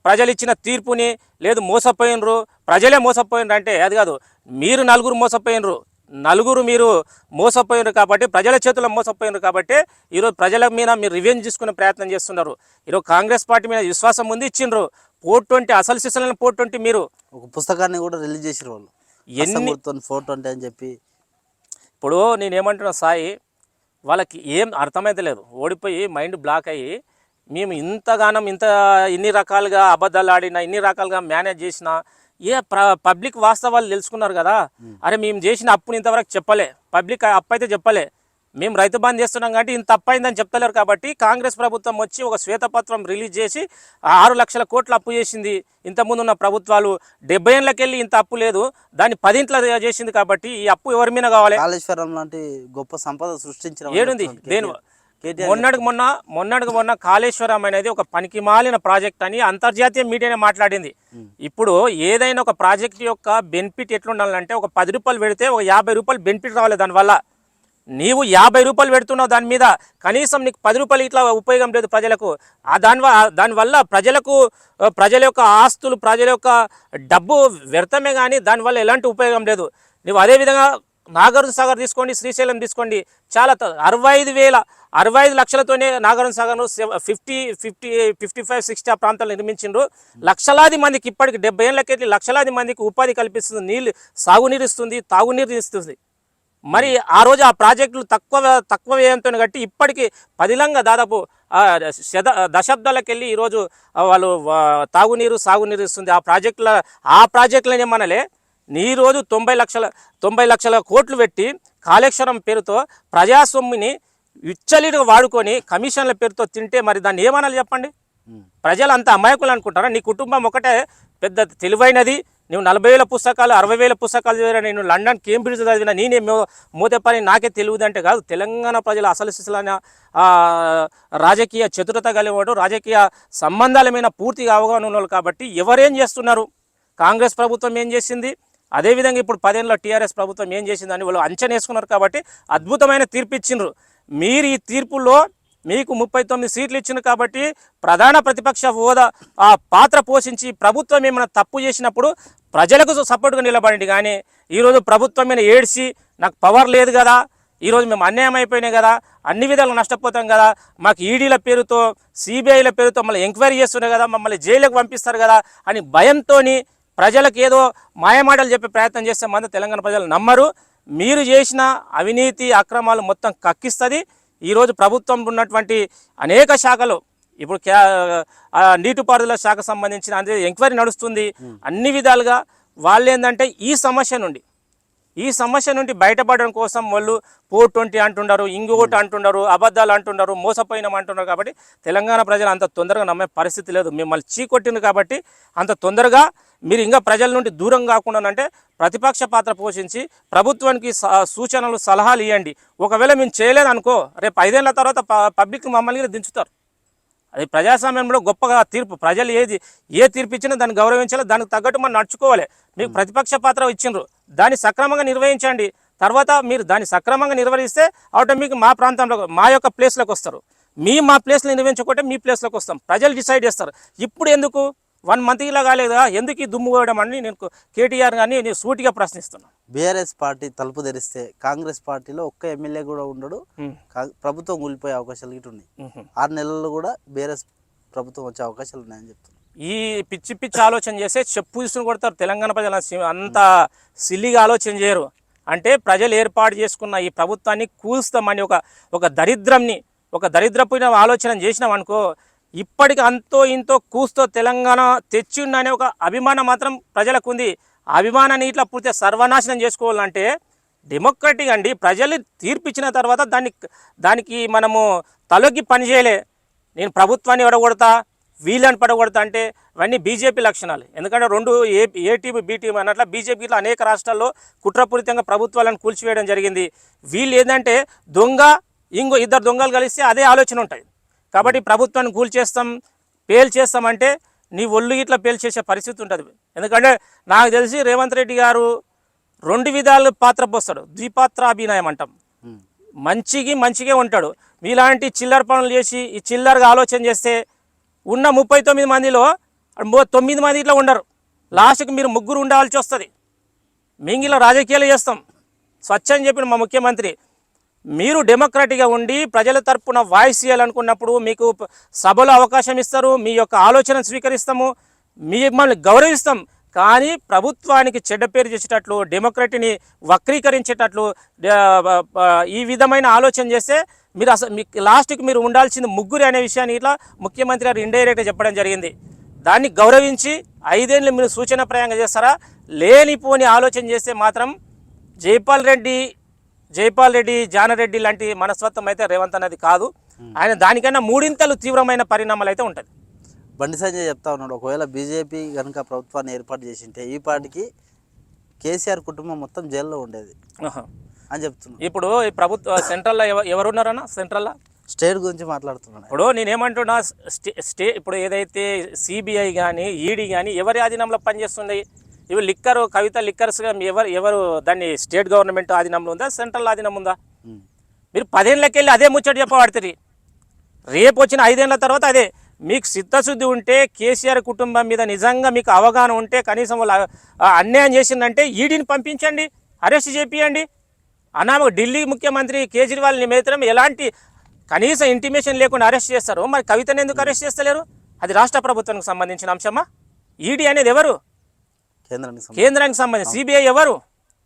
ప్రజలు ఇచ్చిన తీర్పుని లేదు మోసపోయినరు, ప్రజలే మోసపోయినరు అంటే అది కాదు. మీరు నలుగురు మోసపోయినరు, మీరు మోసపోయినరు కాబట్టి, ప్రజల చేతుల్లో మోసపోయినరు కాబట్టి ఈరోజు ప్రజల మీద మీరు రివెంజ్ తీసుకునే ప్రయత్నం చేస్తున్నారు. ఈరోజు కాంగ్రెస్ పార్టీ మీద విశ్వాసం ముందు ఇచ్చిండ్రు. 420 అసలు సిసలైన 420 మీరు ఒక పుస్తకాన్ని కూడా రిలీజ్ చేసారు వాళ్ళు, ఎన్ని 420 అని చెప్పి. ఇప్పుడు నేనేమంటున్నా సాయి, వాళ్ళకి ఏం అర్థమైతే లేదు, ఓడిపోయి మైండ్ బ్లాక్ అయ్యి మేము ఇన్ని రకాలుగా అబద్ధాలు ఆడినా, ఇన్ని రకాలుగా మేనేజ్ చేసినా పబ్లిక్ వాస్తవాలు తెలుసుకున్నారు కదా. అరే మేము చేసిన అప్పుని ఇంతవరకు చెప్పలే, పబ్లిక్ అప్పు అయితే చెప్పలే, మేము రైతు బంద్ చేస్తున్నాం కాబట్టి ఇంత తప్పైందని చెప్తలేరు. కాబట్టి కాంగ్రెస్ ప్రభుత్వం వచ్చి ఒక శ్వేతపత్రం రిలీజ్ చేసి 6 లక్షల కోట్ల అప్పు చేసింది. ఇంతకుముందు ఉన్న ప్రభుత్వాలు 70 ఏళ్ళకెళ్ళి ఇంత అప్పు లేదు, దాన్ని 10 ఇంట్లో చేసింది. కాబట్టి ఈ అప్పు ఎవరి మీద కావాలి? కాళేశ్వరం లాంటి గొప్ప సంపద సృష్టించిన ఏడుంది దేని? మొన్నటికి మొన్న కాళేశ్వరం అనేది ఒక పనికిమాలిన ప్రాజెక్ట్ అని అంతర్జాతీయ మీడియానే మాట్లాడింది. ఇప్పుడు ఏదైనా ఒక ప్రాజెక్ట్ యొక్క బెనిఫిట్ ఎట్లుండాలంటే, ఒక 10 రూపాయలు పెడితే ఒక 50 రూపాయలు బెనిఫిట్ రావాలి. దానివల్ల నీవు 50 రూపాయలు పెడుతున్నావు, దాని మీద కనీసం నీకు 10 రూపాయలు ఇట్లా ఉపయోగం లేదు ప్రజలకు. దానివల్ల ప్రజల యొక్క ఆస్తులు, ప్రజల యొక్క డబ్బు వ్యర్థమే, కానీ దానివల్ల ఎలాంటి ఉపయోగం లేదు. నువ్వు అదేవిధంగా నాగార్జున సాగర్ తీసుకోండి, శ్రీశైలం తీసుకోండి, చాలా 65 లక్షలతోనే నాగార్జున సాగర్ను 55-60 ఆ ప్రాంతాల్లో నిర్మించిండ్రు. లక్షలాది మందికి ఇప్పటికి 70 ఏళ్ళకెళ్ళి లక్షలాది మందికి ఉపాధి కల్పిస్తుంది, సాగునీరు ఇస్తుంది, తాగునీరు ఇస్తుంది. మరి ఆ రోజు ఆ ప్రాజెక్టులు తక్కువ వ్యయంతో కట్టి ఇప్పటికీ పదిలంగా దాదాపు దశాబ్దాలకెళ్ళి ఈరోజు వాళ్ళు తాగునీరు, సాగునీరు ఇస్తుంది. ఆ ప్రాజెక్టులని ఏమనలే. నీ రోజు 90 లక్షల కోట్లు పెట్టి కాళేశ్వరం పేరుతో ప్రజాస్వామ్యని విచ్చలిగా వాడుకొని కమిషన్ల పేరుతో తింటే మరి దాన్ని ఏమనాలి చెప్పండి? ప్రజలు అంత అమాయకులు అనుకుంటారా? నీ కుటుంబం ఒకటే పెద్ద తెలివైనది, నువ్వు 40,000 పుస్తకాలు 60,000 పుస్తకాలు చదివినా, నేను లండన్ కేంబ్రిడ్జ్ చదివినా, నేనే మూతపని నాకే తెలియదంటే కాదు. తెలంగాణ ప్రజల అసలు సిసలైన రాజకీయ చతురత కలిగినవాడు, రాజకీయ సంబంధాల మీద పూర్తిగా అవగాహన ఉన్నవాళ్ళు. కాబట్టి ఎవరేం చేస్తున్నారు, కాంగ్రెస్ ప్రభుత్వం ఏం చేసింది, అదేవిధంగా ఇప్పుడు 10 ఏళ్ళలో టీఆర్ఎస్ ప్రభుత్వం ఏం చేసిందని వాళ్ళు అంచనా వేసుకున్నారు. కాబట్టి అద్భుతమైన తీర్పు ఇచ్చిండ్రు. మీరు ఈ తీర్పుల్లో మీకు 39 సీట్లు ఇచ్చింది కాబట్టి ప్రధాన ప్రతిపక్ష హోదా ఆ పాత్ర పోషించి ప్రభుత్వం ఏమైనా తప్పు చేసినప్పుడు ప్రజలకు సపోర్ట్గా నిలబడండి. కానీ ఈరోజు ప్రభుత్వం మీద ఏడ్చి నాకు పవర్ లేదు కదా, ఈరోజు మేము అన్యాయం అయిపోయినాయి కదా, అన్ని విధాలు నష్టపోతాం కదా, మాకు ఈడీల పేరుతో సిబిఐల పేరుతో మమ్మల్ని ఎంక్వైరీ చేస్తున్నాయి కదా, మమ్మల్ని జైలుకు పంపిస్తారు కదా అని భయంతో ప్రజలకు ఏదో మాయమాటలు చెప్పే ప్రయత్నం చేస్తే మంది తెలంగాణ ప్రజలు నమ్మరు. మీరు చేసిన అవినీతి అక్రమాలు మొత్తం కక్కిస్తుంది. ఈరోజు ప్రభుత్వంలో ఉన్నటువంటి అనేక శాఖలు, ఇప్పుడు నీటిపారుదల శాఖ సంబంధించిన ఎంక్వైరీ నడుస్తుంది. అన్ని విధాలుగా వాళ్ళు ఏంటంటే ఈ సమస్య నుండి బయటపడడం కోసం వాళ్ళు 420 అంటున్నారు, ఇంకొకటి అంటున్నారు, అబద్ధాలు అంటున్నారు, మోసపోయినాం అంటున్నారు. కాబట్టి తెలంగాణ ప్రజలు అంత తొందరగా నమ్మే పరిస్థితి లేదు. మిమ్మల్ని చీకొట్టింది కాబట్టి అంత తొందరగా మీరు ఇంకా ప్రజల నుండి దూరం కాకుండా అంటే ప్రతిపక్ష పాత్ర పోషించి ప్రభుత్వానికి సూచనలు, సలహాలు ఇవ్వండి. ఒకవేళ మేము చేయలేదనుకో, రేపు 5 ఏళ్ల తర్వాత పబ్లిక్ మమ్మల్ని దించుతారు. అది ప్రజాస్వామ్యంలో గొప్పగా తీర్పు. ప్రజలు ఏ తీర్పు ఇచ్చినా దాన్ని గౌరవించాలి, దానికి తగ్గట్టు మనం నడుచుకోవాలి. మీకు ప్రతిపక్ష పాత్ర ఇచ్చిండ్రు, దాన్ని సక్రమంగా నిర్వహించండి. తర్వాత మీరు దాన్ని సక్రమంగా నిర్వహిస్తే ఆటోమేటిక్ మా ప్రాంతంలో మా యొక్క ప్లేస్లోకి వస్తారు. మా ప్లేస్లో నిర్వహించుకుంటే మీ ప్లేస్లోకి వస్తాం. ప్రజలు డిసైడ్ చేస్తారు. ఇప్పుడు ఎందుకు 1 మంత్ ఇలా కాలేదు కదా, ఎందుకు ఈ దుమ్ము పోయడం అని నేను కేటీఆర్ గారిని నేను సూటిగా ప్రశ్నిస్తున్నాను. బీఆర్ఎస్ పార్టీ తలుపు తెరిస్తే కాంగ్రెస్ పార్టీలో ఒక్క ఎమ్మెల్యే కూడా ఉండడు, ప్రభుత్వం కూలిపోయే అవకాశాలు ఇటు ఉన్నాయి. 6 నెలల్లో కూడా బీఆర్ఎస్ ప్రభుత్వం వచ్చే అవకాశాలు ఉన్నాయని చెప్తున్నారు. ఈ పిచ్చి పిచ్చి ఆలోచన చేస్తే చెప్పు తీసుకుని కొడతారు. తెలంగాణ ప్రజలు అంత సిల్లిగా ఆలోచన చేయరు. అంటే ప్రజలు ఏర్పాటు చేసుకున్న ఈ ప్రభుత్వాన్ని కూల్స్తామని ఒక దరిద్రపోయిన ఆలోచన చేసినాం అనుకో, ఇప్పటికి అంతో ఇంతో కూస్తో తెలంగాణ తెచ్చిండనే ఒక అభిమానం మాత్రం ప్రజలకు ఉంది. అభిమానాన్ని ఇట్లా పూర్తిగా సర్వనాశనం చేసుకోవాలంటే డెమోక్రటిక్ అండి. ప్రజలు తీర్పిచ్చిన తర్వాత దానికి మనము తలొగ్గి పని చేయలే. నేను ప్రభుత్వాన్ని ఎడగొడతా, వీళ్ళని పడగొడతా అంటే ఇవన్నీ బీజేపీ లక్షణాలు. ఎందుకంటే రెండు ఏ టీం బి టీం అన్నట్ల బీజేపీలో అనేక రాష్ట్రాల్లో కుట్రపూరితంగా ప్రభుత్వాలను కూల్చివేయడం జరిగింది. వీళ్ళు ఏంటంటే ఇంకో 2 దొంగలు కలిస్తే అదే ఆలోచన ఉంటుంది. కాబట్టి ప్రభుత్వాన్ని కూల్చేస్తాం, పేల్చేస్తామంటే నీ ఒళ్ళు ఇట్లా పేల్చేసే పరిస్థితి ఉంటుంది. ఎందుకంటే నాకు తెలిసి రేవంత్ రెడ్డి గారు 2 విధాలు పాత్ర పోస్తాడు. ద్విపాత్రాభినయం అంటాం. మంచిగా ఉంటాడు. మీలాంటి చిల్లర పనులు చేసి ఈ చిల్లరగా ఆలోచన చేస్తే ఉన్న 39 మందిలో 9 మంది ఇట్లా ఉండరు. లాస్ట్కి మీరు 3 ఉండాల్సి వస్తుంది. మింగిలో రాజకీయాలు చేస్తాం స్వచ్ఛని చెప్పిన మా ముఖ్యమంత్రి. మీరు డెమోక్రటిక్గా ఉండి ప్రజల తరపున వాయిస్ చేయాలనుకున్నప్పుడు మీకు సభలో అవకాశం ఇస్తారు, మీ యొక్క ఆలోచన స్వీకరిస్తాము, మిమ్మల్ని గౌరవిస్తాం. కానీ ప్రభుత్వానికి చెడ్డ పేరు చేసేటట్లు, డెమోక్రటీని వక్రీకరించేటట్లు ఈ విధమైన ఆలోచన చేస్తే మీకు లాస్ట్కి మీరు ఉండాల్సింది 3 అనే విషయాన్ని ఇట్లా ముఖ్యమంత్రి గారు ఇండైరెక్ట్గా చెప్పడం జరిగింది. దాన్ని గౌరవించి 5 ఏళ్ళు మీరు సూచన ప్రయంగా చేస్తారా? లేనిపోని ఆలోచన చేస్తే మాత్రం జైపాల్ రెడ్డి జానారెడ్డి లాంటి మనస్తత్వం అయితే రేవంత్ అనేది కాదు. ఆయన దానికన్నా 3 తీవ్రమైన పరిణామాలు అయితే ఉంటుంది. బండి సంజయ్ చెప్తా ఉన్నాడు, ఒకవేళ బీజేపీ కనుక ప్రభుత్వాన్ని ఏర్పాటు చేసింటే ఈ పార్టీకి కేసీఆర్ కుటుంబం మొత్తం జైల్లో ఉండేది అని చెప్తున్నాను. ఇప్పుడు ఈ ప్రభుత్వ సెంట్రల్లో ఎవరున్నారన్నా? సెంట్రల్లో స్టేట్ గురించి మాట్లాడుతున్నాను. ఇప్పుడు నేనేమంటున్నా, ఇప్పుడు ఏదైతే సిబిఐ కానీ ఈడీ కానీ ఎవరి ఆధీనంలో పనిచేస్తున్నాయి? ఇవి కవిత లిక్కర్స్గా ఎవరు దాన్ని స్టేట్ గవర్నమెంట్ ఆధీనంలో ఉందా, సెంట్రల్ ఆధీనం ఉందా? మీరు 10 ఏళ్ళకి వెళ్ళి అదే ముచ్చట చెప్పబడుతుంది. రేపు వచ్చిన 5 ఏళ్ళ తర్వాత అదే. మీకు చిత్తశుద్ధి ఉంటే, కేసీఆర్ కుటుంబం మీద నిజంగా మీకు అవగాహన ఉంటే, కనీసం వాళ్ళు అన్యాయం చేసిందంటే ఈడీని పంపించండి, అరెస్ట్ చేపియండి. ఢిల్లీ ముఖ్యమంత్రి కేజ్రీవాల్ నిమిత్తం ఎలాంటి కనీసం ఇంటిమేషన్ లేకుండా అరెస్ట్ చేస్తారు. మరి కవితను ఎందుకు అరెస్ట్ చేస్తలేరు? అది రాష్ట్ర ప్రభుత్వానికి సంబంధించిన అంశమా? ఈడీ అనేది ఎవరు? కేంద్రానికి సంబంధించి. సిబిఐ ఎవరు?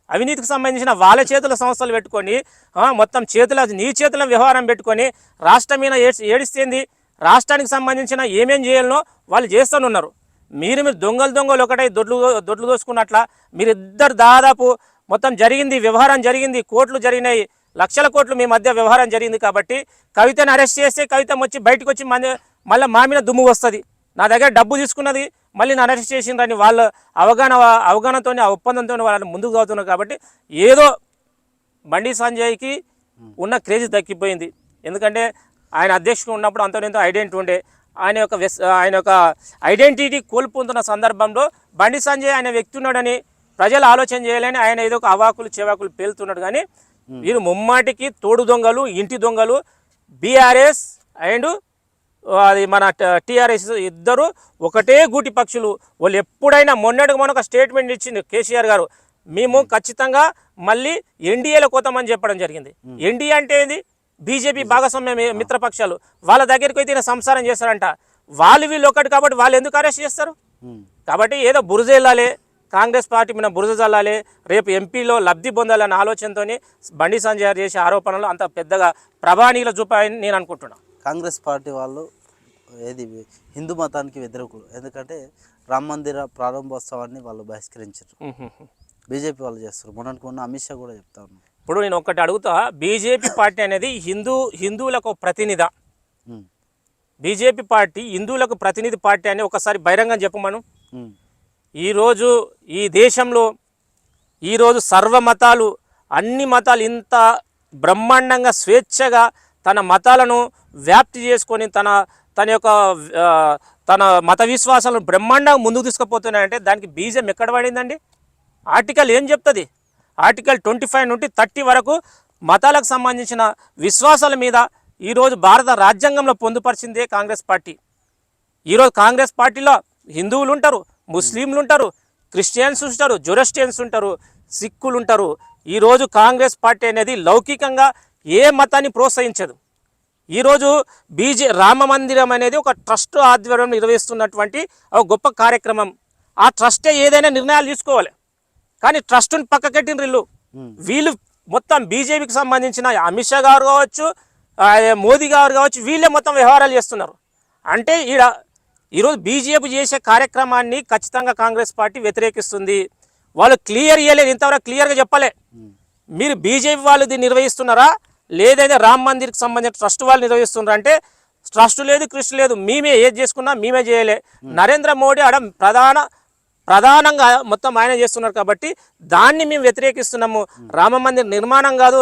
అవినీతికి సంబంధించిన వాళ్ళ చేతుల సంస్థలు పెట్టుకొని మొత్తం నీ చేతుల వ్యవహారం పెట్టుకొని రాష్ట్రం మీద ఏడిస్తేంది? రాష్ట్రానికి సంబంధించిన ఏమేం చేయాలనో వాళ్ళు చేస్తూనున్నారు. మీరు దొంగలు ఒకటై దొడ్లు దోసుకున్నట్ల మీరిద్దరు దాదాపు మొత్తం జరిగింది, వ్యవహారం జరిగింది, కోట్లు జరిగినాయి, లక్షల కోట్లు మీ మధ్య వ్యవహారం జరిగింది. కాబట్టి కవితను అరెస్ట్ చేస్తే కవిత వచ్చి బయటకు వచ్చి మళ్ళీ మా మీద దుమ్ము వస్తుంది. నా దగ్గర డబ్బు తీసుకున్నది మళ్ళీ నన్ను అరెస్ట్ చేసిందని వాళ్ళ అవగాహనతో ఆ ఒప్పందంతో వాళ్ళని ముందుకు సాగుతున్నారు. కాబట్టి ఏదో బండి సంజయ్కి ఉన్న క్రేజ్ తగ్గిపోయింది. ఎందుకంటే ఆయన అధ్యక్షుడు ఉన్నప్పుడు అంతటితో ఐడెంటిటీ ఉండే, ఆయన యొక్క ఐడెంటిటీ కోల్పోతున్న సందర్భంలో బండి సంజయ్ ఆయన వ్యక్తి ఉన్నాడని ప్రజలు ఆలోచన చేయాలని ఆయన ఏదో ఒక అవాకులు చెవాకులు పేలుతున్నాడు. కానీ వీరు ముమ్మాటికి తోడు దొంగలు, ఇంటి దొంగలు. బీఆర్ఎస్ అండ్ అది మన టీఆర్ఎస్ ఇద్దరు ఒకటే గూటి పక్షులు. వాళ్ళు ఎప్పుడైనా మొన్నటికి స్టేట్మెంట్ ఇచ్చింది కేసీఆర్ గారు, మేము ఖచ్చితంగా మళ్ళీ ఎన్డీఏలో కోతామని చెప్పడం జరిగింది. ఎన్డీఏ అంటే ఏంది? బీజేపీ భాగస్వామ్య మిత్రపక్షాలు. వాళ్ళ దగ్గరికి అయితే సంసారం చేస్తారంట. వీళ్ళు ఒకటి కాబట్టి వాళ్ళు ఎందుకు అరెస్ట్ చేస్తారు? కాబట్టి ఏదో బురద వెళ్ళాలి, కాంగ్రెస్ పార్టీ మీద బురద చల్లాలి, రేపు ఎంపీలో లబ్ధి పొందాలన్న ఆలోచనతో బండి సంజయ్ చేసే ఆరోపణలు అంత పెద్దగా ప్రభానీయులు చూపాయని నేను అనుకుంటున్నాను. కాంగ్రెస్ పార్టీ వాళ్ళు హిందూ మతానికి వ్యతిరేకులు. ఎందుకంటే రామ మందిర ప్రారంభోత్సవాన్ని వాళ్ళు బహిష్కరించారు. బీజేపీ వాళ్ళు చేస్తారు. మొన్న అమిత్ షా కూడా చెప్తా ఉన్నారు. ఇప్పుడు నేను ఒకటి అడుగుతా, బీజేపీ పార్టీ అనేది హిందువులకు ప్రతినిధి. బీజేపీ పార్టీ హిందువులకు ప్రతినిధి పార్టీ అని ఒకసారి బహిరంగం చెప్పమను. ఈరోజు ఈ దేశంలో ఈరోజు సర్వమతాలు, అన్ని మతాలు ఇంత బ్రహ్మాండంగా స్వేచ్ఛగా తన మతాలను వ్యాప్తి చేసుకొని తన మత విశ్వాసాలను బ్రహ్మాండంగా ముందుకు తీసుకుపోతున్నాయంటే దానికి బీజం ఎక్కడ పడిందండి? ఆర్టికల్ ఏం చెప్తుంది? ఆర్టికల్ 25 నుండి 30 వరకు మతాలకు సంబంధించిన విశ్వాసాల మీద ఈరోజు భారత రాజ్యాంగంలో పొందుపరిచిందే కాంగ్రెస్ పార్టీ. ఈరోజు కాంగ్రెస్ పార్టీలో హిందువులు ఉంటారు, ముస్లింలు ఉంటారు, క్రిస్టియన్స్ ఉంటారు, జొరస్టియన్స్ ఉంటారు, సిక్కులు ఉంటారు. ఈరోజు కాంగ్రెస్ పార్టీ అనేది లౌకికంగా ఏ మతాన్ని ప్రోత్సహించదు. ఈరోజు రామ మందిరం అనేది ఒక ట్రస్ట్ ఆధ్వర్యం నిర్వహిస్తున్నటువంటి ఒక గొప్ప కార్యక్రమం. ఆ ట్రస్టే ఏదైనా నిర్ణయాలు తీసుకోవాలి, కానీ ట్రస్ట్ని పక్కకెట్టిన వీళ్ళు మొత్తం బీజేపీకి సంబంధించిన అమిత్ షా గారు కావచ్చు, మోదీ గారు కావచ్చు, వీళ్ళే మొత్తం వ్యవహారాలు చేస్తున్నారు. అంటే ఈరోజు బీజేపీ చేసే కార్యక్రమాన్ని ఖచ్చితంగా కాంగ్రెస్ పార్టీ వ్యతిరేకిస్తుంది. వాళ్ళు క్లియర్ ఇవ్వలేదు, ఇంతవరకు క్లియర్గా చెప్పలే. మీరు బీజేపీ వాళ్ళు దీన్ని నిర్వహిస్తున్నారా, లేదైతే రామ్ మందిర్కి సంబంధించిన ట్రస్ట్ వాళ్ళు నిర్వహిస్తున్నారా అంటే ట్రస్ట్ లేదు, కృష్ణ లేదు, మేమే ఏది చేసుకున్నా మేమే చేయలే. నరేంద్ర మోడీ ఆడ ప్రధానంగా మొత్తం ఆయన చేస్తున్నారు కాబట్టి దాన్ని మేము వ్యతిరేకిస్తున్నాము. రామ మందిర్ నిర్మాణం కాదు,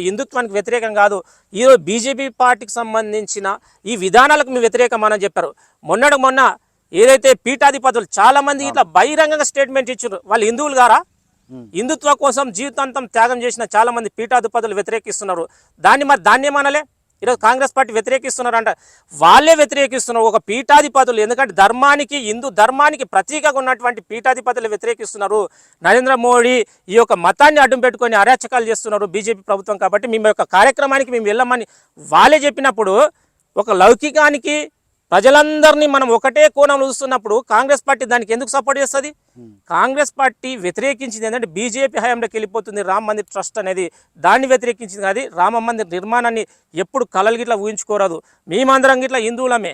హిందుత్వానికి వ్యతిరేకం కాదు. ఈరోజు బీజేపీ పార్టీకి సంబంధించిన ఈ విధానాలకు మేము వ్యతిరేకమని చెప్పారు. మొన్న ఏదైతే పీఠాధిపతులు చాలామంది ఇట్లా బహిరంగంగా స్టేట్మెంట్ ఇచ్చారు. వాళ్ళు హిందువులు గారా? హిందుత్వ కోసం జీవితాంతం త్యాగం చేసిన చాలామంది పీఠాధిపతులు వ్యతిరేకిస్తున్నారు. దాన్ని ఏమనలే? ఈరోజు కాంగ్రెస్ పార్టీ వ్యతిరేకిస్తున్నారంట. వాళ్ళే వ్యతిరేకిస్తున్నారు ఒక పీఠాధిపతులు. ఎందుకంటే హిందూ ధర్మానికి ప్రతీకగా ఉన్నటువంటి పీఠాధిపతులు వ్యతిరేకిస్తున్నారు. నరేంద్ర మోడీ ఈ యొక్క మతాన్ని అడ్డం పెట్టుకొని అరాచకాలు చేస్తున్నారు బీజేపీ ప్రభుత్వం. కాబట్టి మేము యొక్క కార్యక్రమానికి మేము వెళ్ళమని వాళ్ళే చెప్పినప్పుడు ఒక లౌకికానికి ప్రజలందరినీ మనం ఒకటే కోణంలో చూస్తున్నప్పుడు కాంగ్రెస్ పార్టీ దానికి ఎందుకు సపోర్ట్ చేస్తుంది? కాంగ్రెస్ పార్టీ వ్యతిరేకించింది ఏంటంటే బీజేపీ హయాంలోకి వెళ్ళిపోతుంది రామ మందిర్ ట్రస్ట్ అనేది. దాన్ని వ్యతిరేకించింది కాదు. రామ మందిర్ నిర్మాణాన్ని ఎప్పుడు కలలు గిట్లా ఊహించుకోరాదు. మేమందరం గిట్లా హిందువులమే,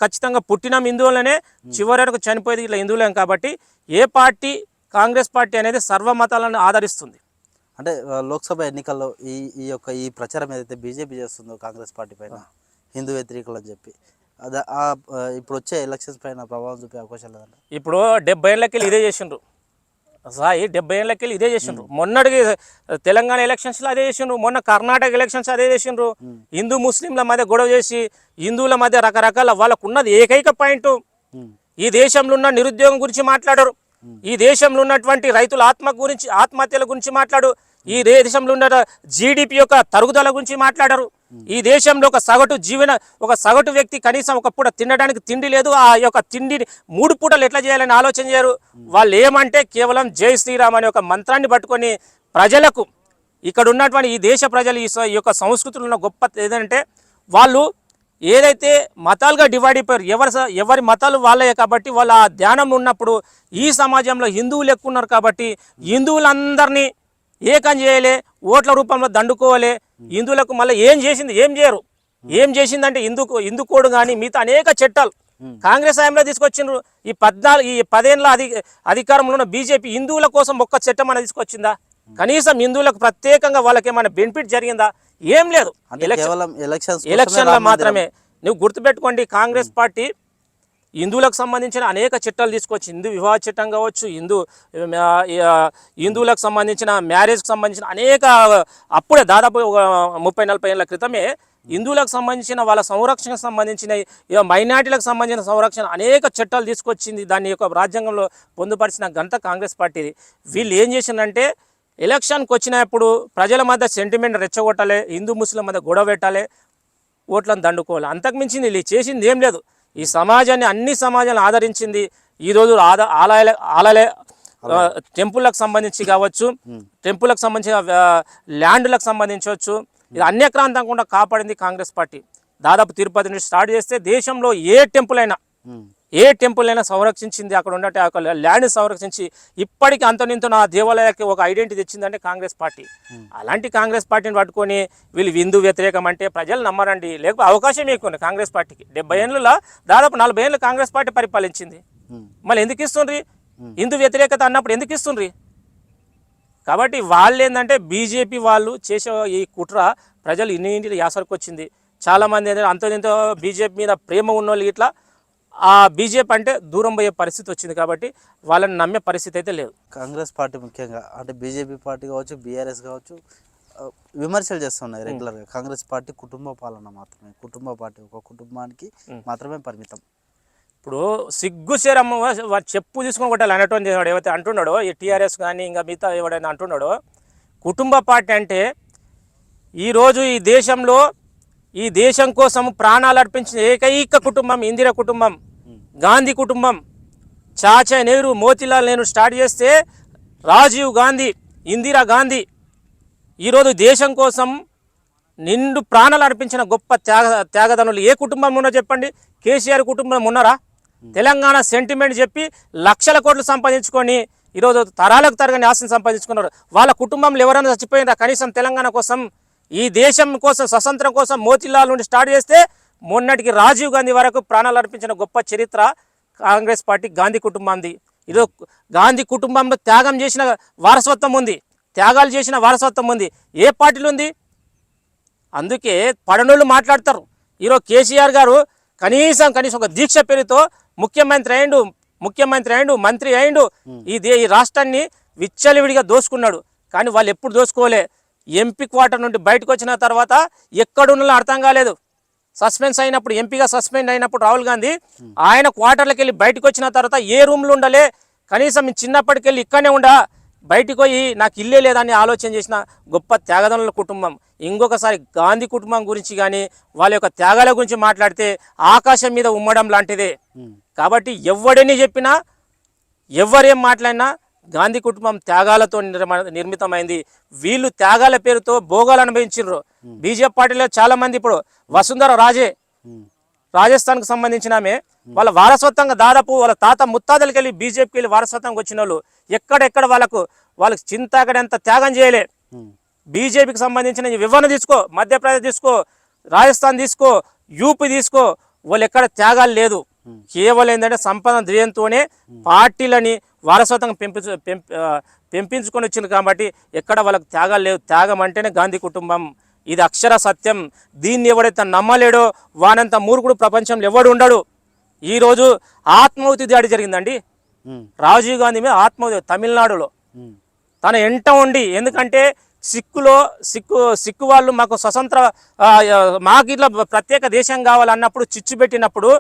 ఖచ్చితంగా పుట్టిన హిందువులనే, చివరి వరకు చనిపోయేది ఇట్లా హిందువులేం. కాబట్టి ఏ పార్టీ, కాంగ్రెస్ పార్టీ అనేది సర్వమతాలను ఆదరిస్తుంది. అంటే లోక్సభ ఎన్నికల్లో ఈ ప్రచారం ఏదైతే బీజేపీ చేస్తుందో కాంగ్రెస్ పార్టీ పైన హిందూ వ్యతిరేకులు అని చెప్పి ఇప్పుడు వచ్చే ఎలక్షన్స్ పైన ప్రభావం చూపే అవకాశం లేదంట. ఇప్పుడు 70 ఏళ్ళకి ఇదే చేసిండ్రు సాయి, 70 ఏళ్ళకి ఇదే చేసిండ్రు. మొన్నటికి తెలంగాణ ఎలక్షన్స్లో అదే చేసిండ్రు, మొన్న కర్ణాటక ఎలక్షన్స్ అదే చేసిండ్రు. హిందూ ముస్లింల మధ్య గొడవ చేసి హిందువుల మధ్య రకరకాల వాళ్ళకు ఉన్నది ఏకైక పాయింట్, ఈ దేశంలో ఉన్న నిరుద్యోగం గురించి మాట్లాడరు, ఈ దేశంలో ఉన్నటువంటి రైతుల ఆత్మహత్యల గురించి మాట్లాడు, ఈ దేశంలో ఉన్న జీడిపి యొక్క తరుగుదల గురించి మాట్లాడరు. ఈ దేశంలో ఒక సగటు వ్యక్తి కనీసం ఒక పూట తినడానికి తిండి లేదు. ఆ యొక్క తిండిని 3 పూటలు ఎట్లా చేయాలని ఆలోచన చేయరు. వాళ్ళు ఏమంటే కేవలం జై శ్రీరామ్ అనే ఒక మంత్రాన్ని పట్టుకొని ప్రజలకు, ఇక్కడ ఉన్నటువంటి ఈ దేశ ప్రజలు ఈ యొక్క సంస్కృతిలో ఉన్న గొప్ప ఏదంటే వాళ్ళు ఏదైతే మతాలుగా డివైడ్ అయిపోయారు, ఎవరి మతాలు వాళ్ళే. కాబట్టి వాళ్ళ ఆ ధ్యానం ఉన్నప్పుడు ఈ సమాజంలో హిందువులు ఎక్కువ ఉన్నారు కాబట్టి హిందువులందరినీ ఏకం చేయలే, ఓట్ల రూపంలో దండుకోవాలి. హిందువులకు మళ్ళీ ఏం చేయరు. ఏం చేసిందంటే హిందూ కోడ్ కానీ మిగతా అనేక చట్టాలు కాంగ్రెస్ హయాంలో తీసుకొచ్చిండ్రు. ఈ 10 ఏళ్ళ అధికారంలో ఉన్న బీజేపీ హిందువుల కోసం ఒక్క చట్టం అనేది తీసుకొచ్చిందా? కనీసం హిందువులకు ప్రత్యేకంగా వాళ్ళకి ఏమైనా బెనిఫిట్ జరిగిందా? ఏం లేదు. ఎలక్షన్లో మాత్రమే. నువ్వు గుర్తుపెట్టుకోండి, కాంగ్రెస్ పార్టీ హిందువులకు సంబంధించిన అనేక చట్టాలు తీసుకొచ్చి, హిందూ వివాహ చట్టం కావచ్చు, హిందువులకు సంబంధించిన మ్యారేజ్కి సంబంధించిన అనేక, అప్పుడే దాదాపు 30-40 ఏళ్ళ క్రితమే హిందువులకు సంబంధించిన వాళ్ళ సంరక్షణకు సంబంధించిన, మైనార్టీలకు సంబంధించిన సంరక్షణ అనేక చట్టాలు తీసుకొచ్చింది. దాని యొక్క రాజ్యాంగంలో పొందుపరిచిన ఘనత కాంగ్రెస్ పార్టీది. వీళ్ళు ఏం చేసిందంటే ఎలక్షన్కి వచ్చినప్పుడు ప్రజల మధ్య సెంటిమెంట్ రెచ్చగొట్టాలి, హిందూ ముస్లిం మధ్య గొడవ పెట్టాలి, ఓట్లను దండుకోవాలి. అంతకుమించింది వీళ్ళు చేసింది ఏం లేదు. ఈ సమాజాన్ని, అన్ని సమాజాలను ఆదరించింది. ఈరోజు ఆలయ టెంపుల్లకు సంబంధించి కావచ్చు, టెంపుల్లకు సంబంధించిన ల్యాండ్లకు సంబంధించవచ్చు, ఇది అన్యక్రాంతంగా కాపాడింది కాంగ్రెస్ పార్టీ. దాదాపు తిరుపతి నుంచి స్టార్ట్ చేస్తే దేశంలో ఏ టెంపుల్ అయినా సంరక్షించింది. అక్కడ ఉన్నట్టు ఆ ల్యాండ్ సంరక్షించి ఇప్పటికీ అంతనింత నా దేవాలయానికి ఒక ఐడెంటిటీ తెచ్చిందంటే కాంగ్రెస్ పార్టీ. అలాంటి కాంగ్రెస్ పార్టీని పట్టుకొని వీళ్ళు హిందూ వ్యతిరేకం అంటే ప్రజలు నమ్మరండి. లేకపోతే అవకాశం ఎక్కువ కాంగ్రెస్ పార్టీకి. 70 ఏళ్ళలో దాదాపు 40 ఏళ్ళు కాంగ్రెస్ పార్టీ పరిపాలించింది. మళ్ళీ ఎందుకు ఇస్తుండ్రి? హిందూ వ్యతిరేకత అన్నప్పుడు ఎందుకు ఇస్తుండ్రి? కాబట్టి వాళ్ళు ఏంటంటే బీజేపీ వాళ్ళు చేసే ఈ కుట్ర ప్రజలు ఇంటి యాసరికి వచ్చింది. చాలామంది ఏంటంటే అంతనింతో బీజేపీ మీద ప్రేమ ఉన్నోళ్ళు ఇట్లా ఆ బీజేపీ అంటే దూరం పోయే పరిస్థితి వచ్చింది. కాబట్టి వాళ్ళని నమ్మే పరిస్థితి అయితే లేదు. కాంగ్రెస్ పార్టీ ముఖ్యంగా అంటే బీజేపీ పార్టీ కావచ్చు, బీఆర్ఎస్ కావచ్చు, విమర్శలు చేస్తున్నాయి రెగ్యులర్గా. కాంగ్రెస్ పార్టీ కుటుంబ పాలన మాత్రమే, కుటుంబ పార్టీ, ఒక కుటుంబానికి మాత్రమే పరిమితం. ఇప్పుడు సిగ్గుసేరమ్మ చెప్పు తీసుకొని కొట్టాలి అనేటువంటి ఎవరైతే అంటున్నాడో ఈ టీఆర్ఎస్ కానీ ఇంకా మిగతా ఎవడైనా అంటున్నాడో, కుటుంబ పార్టీ అంటే ఈరోజు ఈ దేశం కోసం ప్రాణాలు అర్పించిన ఏకైక కుటుంబం ఇందిరా కుటుంబం, గాంధీ కుటుంబం. చాచా నెహ్రూ, మోతీలాల్ నెహ్రూ స్టార్ట్ చేస్తే రాజీవ్ గాంధీ, ఇందిరా గాంధీ ఈరోజు దేశం కోసం నిండు ప్రాణాలు అర్పించిన గొప్ప త్యాగదనులు ఏ కుటుంబం ఉన్నో చెప్పండి? కేసీఆర్ కుటుంబం ఉన్నారా? తెలంగాణ సెంటిమెంట్ చెప్పి లక్షల కోట్లు సంపాదించుకొని ఈరోజు తరాలకు తరగని ఆస్తిని సంపాదించుకున్నారు. వాళ్ళ కుటుంబంలో ఎవరైనా చచ్చిపోయినా కనీసం తెలంగాణ కోసం, ఈ దేశం కోసం, స్వతంత్రం కోసం మోతీలాల్ నుండి స్టార్ట్ చేస్తే మొన్నటికి రాజీవ్ గాంధీ వరకు ప్రాణాలు అర్పించిన గొప్ప చరిత్ర కాంగ్రెస్ పార్టీ గాంధీ కుటుంబాంది. ఈరోజు గాంధీ కుటుంబంలో త్యాగం చేసిన వారసత్వం ఉంది, త్యాగాలు చేసిన వారసత్వం ఉంది. ఏ పార్టీలు ఉంది? అందుకే పడనోళ్ళు మాట్లాడతారు. ఈరోజు కేసీఆర్ గారు కనీసం ఒక దీక్ష పేరుతో ముఖ్యమంత్రి అయిండు, మంత్రి అయిండు, ఈ రాష్ట్రాన్ని విచ్చలవిడిగా దోసుకున్నాడు. కానీ వాళ్ళు ఎప్పుడు దోసుకోలే. ఎంపీ క్వార్టర్ నుండి బయటకు వచ్చిన తర్వాత ఎక్కడున్నా అర్థం కాలేదు. సస్పెన్స్ అయినప్పుడు, ఎంపీగా సస్పెండ్ అయినప్పుడు రాహుల్ గాంధీ ఆయన క్వార్టర్లకు వెళ్ళి బయటకు వచ్చిన తర్వాత ఏ రూమ్లో ఉండలే, కనీసం చిన్నప్పటికెళ్ళి ఇక్కడనే ఉండా, బయటికి పోయి నాకు ఇల్లే లేదని ఆలోచన చేసిన గొప్ప త్యాగదనుల కుటుంబం. ఇంకొకసారి గాంధీ కుటుంబం గురించి కానీ వాళ్ళ యొక్క త్యాగాల గురించి మాట్లాడితే ఆకాశం మీద ఉమ్మడం లాంటిదే. కాబట్టి ఎవడని చెప్పినా, ఎవరేం మాట్లాడినా గాంధీ కుటుంబం త్యాగాలతో నిర్మితమైంది. వీళ్ళు త్యాగాల పేరుతో భోగాలు అనుభవించారు. బీజేపీ పార్టీలో చాలా మంది, ఇప్పుడు వసుంధర రాజే రాజస్థాన్కు సంబంధించిన ఆమె, వాళ్ళ వారసత్వంగా దాదాపు వాళ్ళ తాత ముత్తాతలకి వెళ్ళి బీజేపీకి వెళ్ళి వారసత్వంగా వచ్చిన వాళ్ళు ఎక్కడెక్కడ వాళ్ళకు చింతాకడంత త్యాగం చేయలే. బీజేపీకి సంబంధించిన వివరణ తీసుకో, మధ్యప్రదేశ్ తీసుకో, రాజస్థాన్ తీసుకో, యూపీ తీసుకో, వాళ్ళు ఎక్కడ త్యాగాలు లేదు. కేవలం ఏంటంటే సంపద ధ్యేయంతోనే పార్టీలని వారసత్వంగా పెంపించుకొని వచ్చింది. కాబట్టి ఎక్కడ వాళ్ళకి త్యాగాలు లేవు. త్యాగం అంటేనే గాంధీ కుటుంబం. ఇది అక్షర సత్యం. దీన్ని ఎవడైతే నమ్మలేడో వానంత మూర్ఖుడు ప్రపంచంలో ఎవడు ఉండడు. ఈరోజు ఆత్మాహుతి దాడి జరిగిందండి, రాజీవ్ గాంధీ మీద ఆత్మాహుతి తమిళనాడులో. తన ఎంట ఉండి, ఎందుకంటే సిక్కు వాళ్ళు మాకు స్వతంత్ర, మాకు ఇట్లా ప్రత్యేక దేశం కావాలన్నప్పుడు చిచ్చు పెట్టినప్పుడు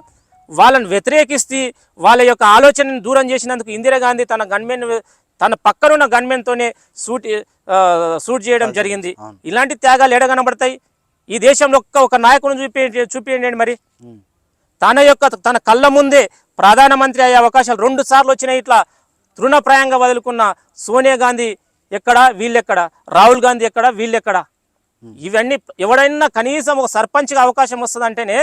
వాళ్ళని వ్యతిరేకిస్తే వాళ్ళ యొక్క ఆలోచనను దూరం చేసినందుకు ఇందిరాగాంధీ తన పక్కనున్న గన్మెన్తోనే షూట్ చేయడం జరిగింది. ఇలాంటి త్యాగాలు ఎడ కనబడతాయి? ఈ దేశంలో ఒక నాయకుని చూపించండి మరి. తన కళ్ళ ముందే ప్రధానమంత్రి అయ్యే అవకాశాలు 2 సార్లు వచ్చినాయి. ఇట్లా తృణప్రాయంగా వదులుకున్న సోనియా గాంధీ ఎక్కడ, వీళ్ళెక్కడ? రాహుల్ గాంధీ ఎక్కడ, వీళ్ళెక్కడ? ఇవన్నీ ఎవడైనా కనీసం ఒక సర్పంచ్గా అవకాశం వస్తుందంటేనే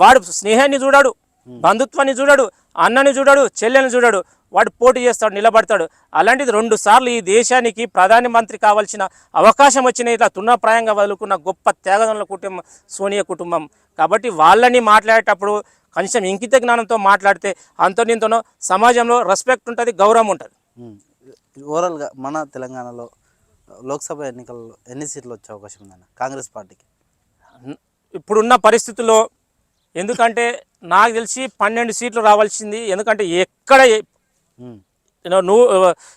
వాడు స్నేహాన్ని చూడాడు, బంధుత్వాన్ని చూడడు, అన్నని చూడడు, చెల్లెని చూడడు, వాడు పోటీ చేస్తాడు, నిలబడతాడు. అలాంటిది 2 సార్లు ఈ దేశానికి ప్రధానమంత్రి కావాల్సిన అవకాశం వచ్చిన ఇట్లా తృణప్రాయంగా వదులుకున్న గొప్ప త్యాగదనుల కుటుంబం సోనియా కుటుంబం. కాబట్టి వాళ్ళని మాట్లాడేటప్పుడు కనీసం ఇంకిత జ్ఞానంతో మాట్లాడితే అంతోనింతనో సమాజంలో రెస్పెక్ట్ ఉంటుంది, గౌరవం ఉంటుంది. ఓవరాల్గా మన తెలంగాణలో లోక్సభ ఎన్నికల్లో ఎన్ని సీట్లు వచ్చే అవకాశం ఉందన్న కాంగ్రెస్ పార్టీకి ఇప్పుడున్న పరిస్థితుల్లో? ఎందుకంటే నాకు తెలిసి 12 సీట్లు రావాల్సింది. ఎందుకంటే ఎక్కడ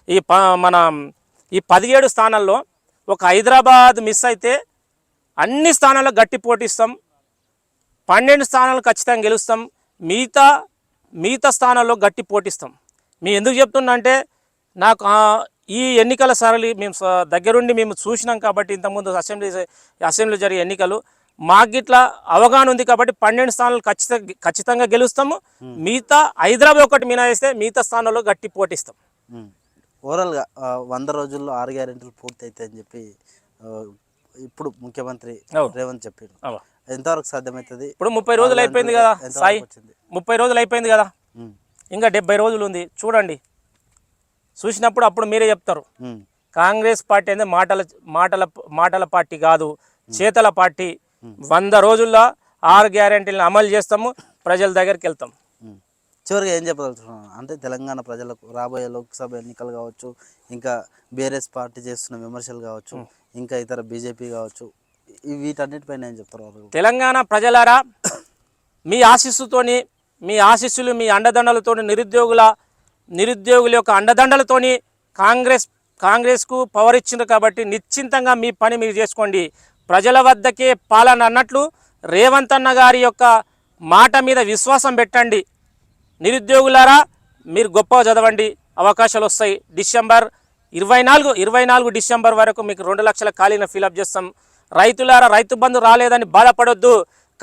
ఈ 17 స్థానాల్లో ఒక హైదరాబాద్ మిస్ అయితే అన్ని స్థానాల్లో గట్టి పోటీస్తాం. 12 స్థానాలు ఖచ్చితంగా గెలుస్తాం. మిగతా స్థానాల్లో గట్టి పోటీస్తాం. మేము ఎందుకు చెప్తున్నా అంటే, నాకు ఈ ఎన్నికల సరళి మేము దగ్గరుండి మేము చూసినాం కాబట్టి, ఇంతకుముందు అసెంబ్లీ జరిగే ఎన్నికలు మాకు ఇట్లా అవగాహన ఉంది కాబట్టి 12 స్థానాలు ఖచ్చితంగా గెలుస్తాము. మిగతా హైదరాబాద్ ఒకటి మినహాయిస్తే మిగతా స్థానాల్లో గట్టి పోటీస్తాం. ఓవరాల్గా 100 రోజుల్లో 6 గ్యారెంటీలు పూర్తి అవుతాయని చెప్పి ఇప్పుడు ముఖ్యమంత్రి రేవంత్ చెప్పారు. ఎంతవరకు సాధ్యమవుతుంది? ఇప్పుడు 30 రోజులు అయిపోయింది కదా సాయి, 30 రోజులు అయిపోయింది కదా, ఇంకా 70 రోజులు ఉంది. చూడండి, చూసినప్పుడు అప్పుడు మీరే చెప్తారు. కాంగ్రెస్ పార్టీ అనేది మాటల పార్టీ కాదు, చేతల పార్టీ. 100 రోజుల్లో 6 గ్యారెంటీలను అమలు చేస్తాము, ప్రజల దగ్గరికి వెళ్తాం. చివరిగా ఏం చెప్పదలుచుకున్నాను అంటే, తెలంగాణ ప్రజలకు రాబోయే లోక్సభ ఎన్నికలు కావచ్చు, ఇంకా బీఆర్ఎస్ పార్టీ చేస్తున్న విమర్శలు కావచ్చు, ఇంకా ఇతర బీజేపీ కావచ్చు, వీటన్నిటిపైన ఏం చెప్తారు? తెలంగాణ ప్రజలారా, మీ ఆశీస్సులు, మీ అండదండలతోని, నిరుద్యోగుల యొక్క అండదండలతోని కాంగ్రెస్కు పవర్ ఇచ్చింది కాబట్టి నిశ్చింతంగా మీ పని మీరు చేసుకోండి. ప్రజల వద్దకే పాలన అన్నట్లు రేవంత్ అన్న గారి యొక్క మాట మీద విశ్వాసం పెట్టండి. నిరుద్యోగులారా మీరు గొప్పగా చదవండి, అవకాశాలు వస్తాయి. డిసెంబర్ 24 డిసెంబర్ వరకు మీకు 2 లక్షల ఖాళీని ఫిలప్ చేస్తాం. రైతులారా రైతు బంధు రాలేదని బాధపడొద్దు,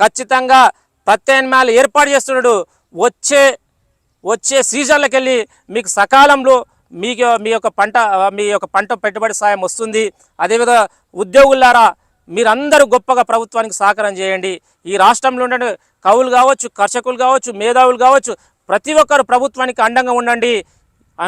ఖచ్చితంగా ప్రత్యామ్నాయాలు ఏర్పాటు చేస్తున్నాడు. వచ్చే సీజన్లకు వెళ్ళి మీకు సకాలంలో మీ యొక్క పంట పెట్టుబడి సాయం వస్తుంది. అదేవిధంగా ఉద్యోగులారా మీరందరూ గొప్పగా ప్రభుత్వానికి సహకారం చేయండి. ఈ రాష్ట్రంలో ఉండే కవులు కావచ్చు, కర్షకులు కావచ్చు, మేధావులు కావచ్చు, ప్రతి ఒక్కరు ప్రభుత్వానికి అండగా ఉండండి.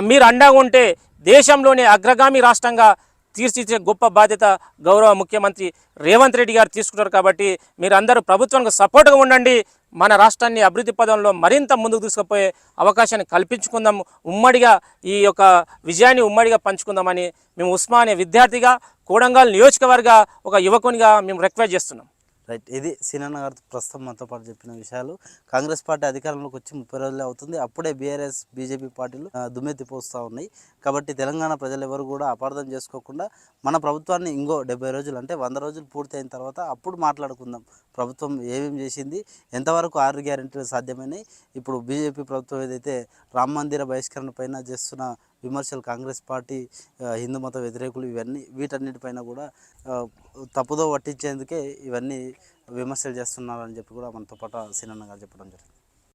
మీరు అండగా ఉంటే దేశంలోనే అగ్రగామి రాష్ట్రంగా తీర్చిదిద్దే గొప్ప బాధ్యత గౌరవ ముఖ్యమంత్రి రేవంత్ రెడ్డి గారు తీసుకుంటారు. కాబట్టి మీరందరూ ప్రభుత్వానికి సపోర్ట్గా ఉండండి. మన రాష్ట్రాన్ని అభివృద్ధి పదంలో మరింత ముందుకు తీసుకుపోయే అవకాశాన్ని కల్పించుకుందాం. ఉమ్మడిగా ఈ యొక్క విజయాన్ని ఉమ్మడిగా పంచుకుందామని మేము ఉస్మానియా విద్యార్థిగా, కోడంగల్ నియోజకవర్గ ఒక యువకునిగా మేము రిక్వెస్ట్ చేస్తున్నాం. రైట్, ఇది సీనన్న గారు ప్రస్తుతం మనతో పాటు చెప్పిన విషయాలు. కాంగ్రెస్ పార్టీ అధికారంలోకి వచ్చి 30 రోజులే అవుతుంది. అప్పుడే బీఆర్ఎస్ బీజేపీ పార్టీలు దుమ్మెత్తిపోస్తూ ఉన్నాయి. కాబట్టి తెలంగాణ ప్రజలు ఎవరు కూడా అపార్థం చేసుకోకుండా మన ప్రభుత్వాన్ని ఇంకో 70 రోజులు అంటే 100 రోజులు పూర్తి అయిన తర్వాత అప్పుడు మాట్లాడుకుందాం. ప్రభుత్వం ఏమేమి చేసింది, ఎంతవరకు 6 గ్యారెంటీలు సాధ్యమైనాయి, ఇప్పుడు బీజేపీ ప్రభుత్వం ఏదైతే రామ మందిర బహిష్కరణ పైన చేస్తున్న విమర్శలు, కాంగ్రెస్ పార్టీ హిందూ మత వ్యతిరేకులు, వీటన్నిటిపైన కూడా తప్పుదో పట్టించేందుకే ఇవన్నీ విమర్శలు చేస్తున్నారని చెప్పి కూడా మనతో పాటు సీనన్న గారు చెప్పడం జరిగింది.